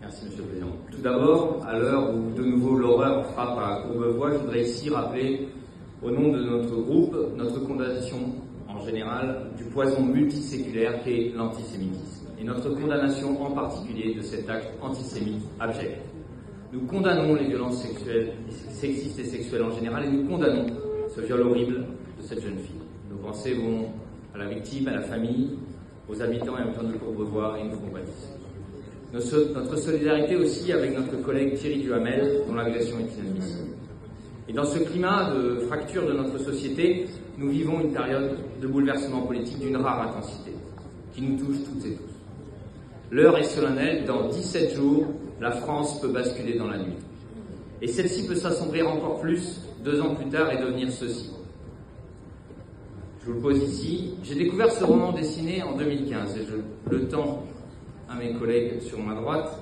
Merci Monsieur le Président. Tout d'abord, à l'heure où de nouveau l'horreur frappe à Courbevoie, je voudrais ici rappeler, au nom de notre groupe, notre condamnation en général du poison multiséculaire qu'est l'antisémitisme et notre condamnation en particulier de cet acte antisémite abject. Nous condamnons les violences sexuelles, sexistes et sexuelles en général et nous condamnons ce viol horrible de cette jeune fille. Nos pensées vont à la victime, à la famille, aux habitants et habitants de Courbevoie et nous compatissons. Notre solidarité aussi avec notre collègue Thierry Duhamel, dont l'agression est inadmissible. Et dans ce climat de fracture de notre société, nous vivons une période de bouleversement politique d'une rare intensité, qui nous touche toutes et tous. L'heure est solennelle, dans 17 jours, la France peut basculer dans la nuit. Et celle-ci peut s'assombrir encore plus 2 ans plus tard et devenir ceci. Je vous le pose ici. J'ai découvert ce roman dessiné en 2015 et je le tends à mes collègues sur ma droite.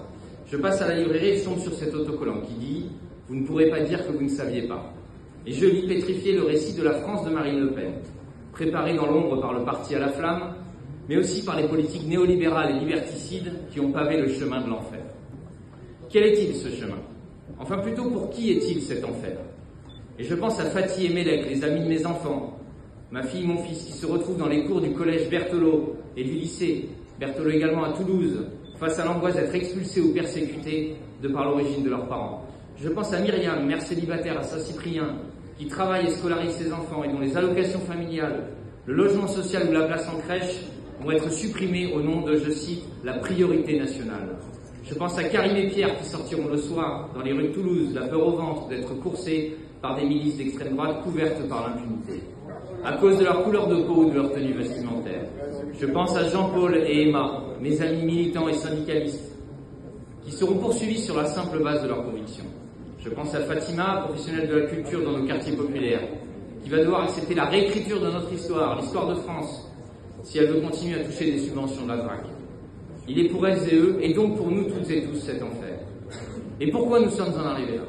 Je passe à la librairie et je tombe sur cet autocollant qui dit « Vous ne pourrez pas dire que vous ne saviez pas ». Et je lis pétrifié le récit de la France de Marine Le Pen, préparé dans l'ombre par le parti à la flamme, mais aussi par les politiques néolibérales et liberticides qui ont pavé le chemin de l'enfer. Quel est-il ce chemin? Enfin plutôt pour qui est-il cet enfer? Et je pense à Fatih et Mélek, les amis de mes enfants, ma fille et mon fils qui se retrouvent dans les cours du collège Berthelot et du lycée Berthelot également à Toulouse, face à l'angoisse d'être expulsés ou persécutés de par l'origine de leurs parents. Je pense à Myriam, mère célibataire à Saint-Cyprien, qui travaille et scolarise ses enfants et dont les allocations familiales, le logement social ou la place en crèche vont être supprimés au nom de, je cite, la priorité nationale. Je pense à Karim et Pierre qui sortiront le soir dans les rues de Toulouse, la peur au ventre d'être coursés par des milices d'extrême droite couvertes par l'impunité, à cause de leur couleur de peau ou de leur tenue vestimentaire. Je pense à Jean-Paul et Emma, mes amis militants et syndicalistes, qui seront poursuivis sur la simple base de leurs convictions. Je pense à Fatima, professionnelle de la culture dans nos quartiers populaires, qui va devoir accepter la réécriture de notre histoire, l'histoire de France, si elle veut continuer à toucher des subventions de la DRAC. Il est pour elles et eux, et donc pour nous toutes et tous, cet enfer. Et pourquoi nous sommes en arrivés là?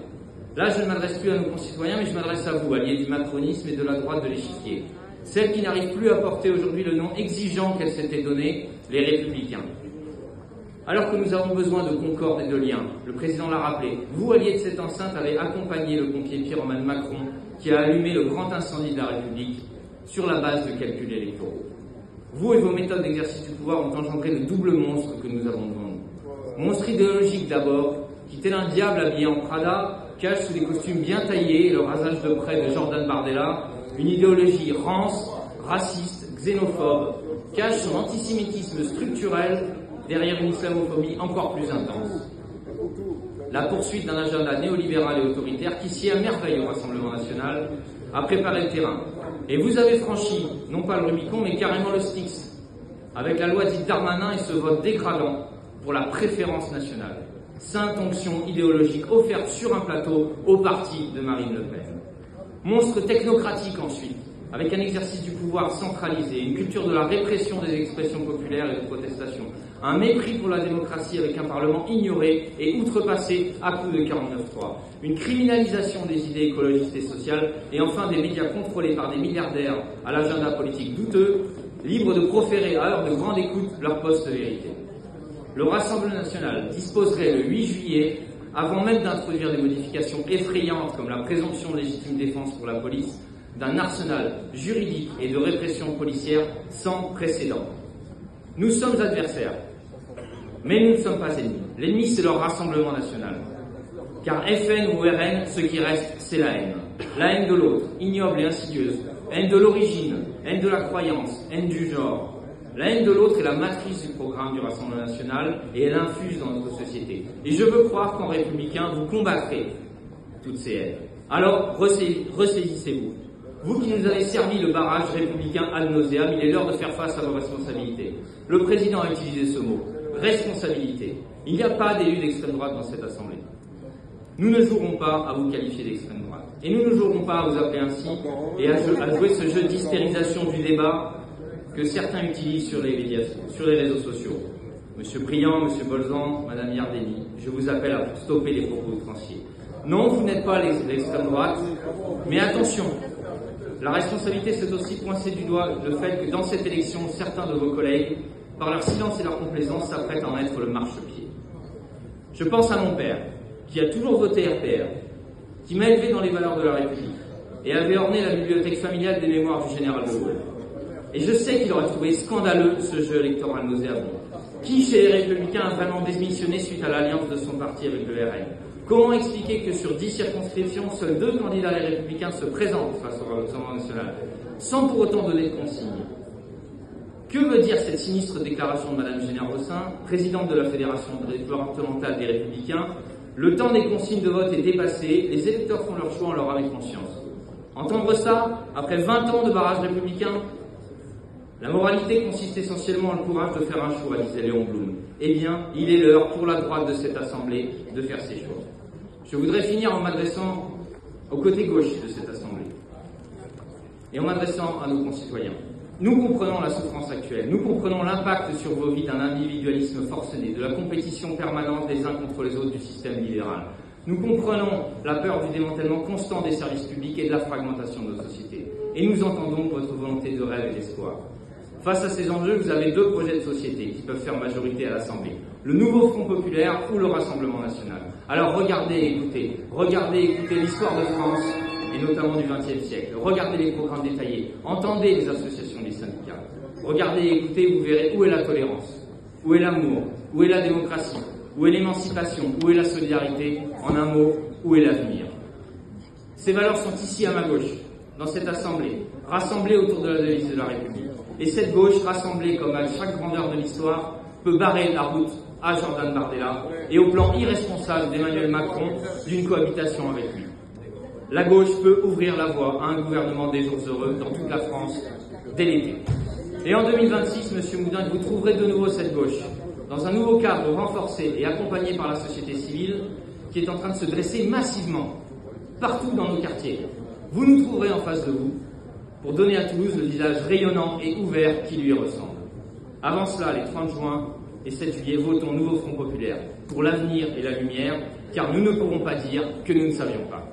Là, je ne m'adresse plus à nos concitoyens, mais je m'adresse à vous, alliés du macronisme et de la droite de l'échiquier. Celle qui n'arrive plus à porter aujourd'hui le nom exigeant qu'elle s'était donné, les Républicains. Alors que nous avons besoin de concorde et de liens, le président l'a rappelé, vous, alliés de cette enceinte, avez accompagné le pompier pyromane Macron qui a allumé le grand incendie de la République sur la base de calculs électoraux. Vous et vos méthodes d'exercice du pouvoir ont engendré le double monstre que nous avons devant nous. Monstre idéologique d'abord, qui tel un diable habillé en Prada, cache sous des costumes bien taillés et le rasage de près de Jordan Bardella une idéologie rance, raciste, xénophobe, cache son antisémitisme structurel derrière une islamophobie encore plus intense. La poursuite d'un agenda néolibéral et autoritaire qui s'y émerveille au Rassemblement national a préparé le terrain. Et vous avez franchi, non pas le Rubicon, mais carrément le Styx, avec la loi dite Darmanin et ce vote dégradant pour la préférence nationale. Sainte onction idéologique offerte sur un plateau au parti de Marine Le Pen. Monstre technocratique ensuite, avec un exercice du pouvoir centralisé, une culture de la répression des expressions populaires et de protestation, un mépris pour la démocratie avec un parlement ignoré et outrepassé à coups de 49.3, une criminalisation des idées écologistes et sociales, et enfin des médias contrôlés par des milliardaires à l'agenda politique douteux, libres de proférer à l'heure de grande écoute leur poste de vérité. Le Rassemblement national disposerait le 8 juillet, avant même d'introduire des modifications effrayantes comme la présomption de légitime défense pour la police, d'un arsenal juridique et de répression policière sans précédent. Nous sommes adversaires, mais nous ne sommes pas ennemis. L'ennemi, c'est leur Rassemblement national. Car FN ou RN, ce qui reste, c'est la haine. La haine de l'autre, ignoble et insidieuse. Haine de l'origine, haine de la croyance, haine du genre. La haine de l'autre est la matrice du programme du Rassemblement national et elle infuse dans notre société. Et je veux croire qu'en républicain, vous combattrez toutes ces haines. Alors, ressaisissez-vous. Vous qui nous avez servi le barrage républicain ad nauseam, il est l'heure de faire face à vos responsabilités. Le président a utilisé ce mot, responsabilité. Il n'y a pas d'élus d'extrême droite dans cette assemblée. Nous ne jouerons pas à vous qualifier d'extrême droite. Et nous ne jouerons pas à vous appeler ainsi et à jouer ce jeu d'hystérisation du débat que certains utilisent sur les médias, sur les réseaux sociaux. Monsieur Briand, Monsieur Bolzan, Madame Yardeni, je vous appelle à stopper les propos outranciers. Non, vous n'êtes pas l'extrême droite, mais attention, la responsabilité, c'est aussi pointer du doigt le fait que dans cette élection, certains de vos collègues, par leur silence et leur complaisance, s'apprêtent à en être le marchepied. Je pense à mon père, qui a toujours voté RPR, qui m'a élevé dans les valeurs de la République et avait orné la bibliothèque familiale des mémoires du général de Gaulle. Et je sais qu'il aurait trouvé scandaleux ce jeu électoral nauséabond. Qui chez les Républicains a vraiment démissionné suite à l'alliance de son parti avec le RN? Comment expliquer que sur 10 circonscriptions, seuls 2 candidats les Républicains se présentent face au Rassemblement national, sans pour autant donner de consignes? Que veut dire cette sinistre déclaration de Mme Génère Rossin, présidente de la Fédération départementale des Républicains? Le temps des consignes de vote est dépassé, les électeurs font leur choix en leur âme et conscience. Entendre ça, après 20 ans de barrage républicain? La moralité consiste essentiellement en le courage de faire un choix, disait Léon Blum. Eh bien, il est l'heure pour la droite de cette Assemblée de faire ses choix. Je voudrais finir en m'adressant au côté gauche de cette Assemblée et en m'adressant à nos concitoyens. Nous comprenons la souffrance actuelle, nous comprenons l'impact sur vos vies d'un individualisme forcené, de la compétition permanente des uns contre les autres du système libéral. Nous comprenons la peur du démantèlement constant des services publics et de la fragmentation de nos sociétés. Et nous entendons votre volonté de rêve et d'espoir. Face à ces enjeux, vous avez 2 projets de société qui peuvent faire majorité à l'Assemblée. Le nouveau Front populaire ou le Rassemblement national. Alors regardez et écoutez l'histoire de France, et notamment du XXe siècle. Regardez les programmes détaillés, entendez les associations des syndicats. Regardez et écoutez, vous verrez où est la tolérance, où est l'amour, où est la démocratie, où est l'émancipation, où est la solidarité, en un mot, où est l'avenir. Ces valeurs sont ici à ma gauche, dans cette Assemblée, rassemblées autour de la devise de la République. Et cette gauche, rassemblée comme à chaque grandeur de l'histoire, peut barrer la route à Jordan Bardella et au plan irresponsable d'Emmanuel Macron d'une cohabitation avec lui. La gauche peut ouvrir la voie à un gouvernement des jours heureux dans toute la France dès l'été. Et en 2026, Monsieur Moudin, vous trouverez de nouveau cette gauche, dans un nouveau cadre renforcé et accompagné par la société civile qui est en train de se dresser massivement partout dans nos quartiers. Vous nous trouverez en face de vous pour donner à Toulouse le visage rayonnant et ouvert qui lui ressemble. Avant cela, les 30 juin et 7 juillet, votons Nouveau Front populaire pour l'avenir et la lumière, car nous ne pourrons pas dire que nous ne savions pas.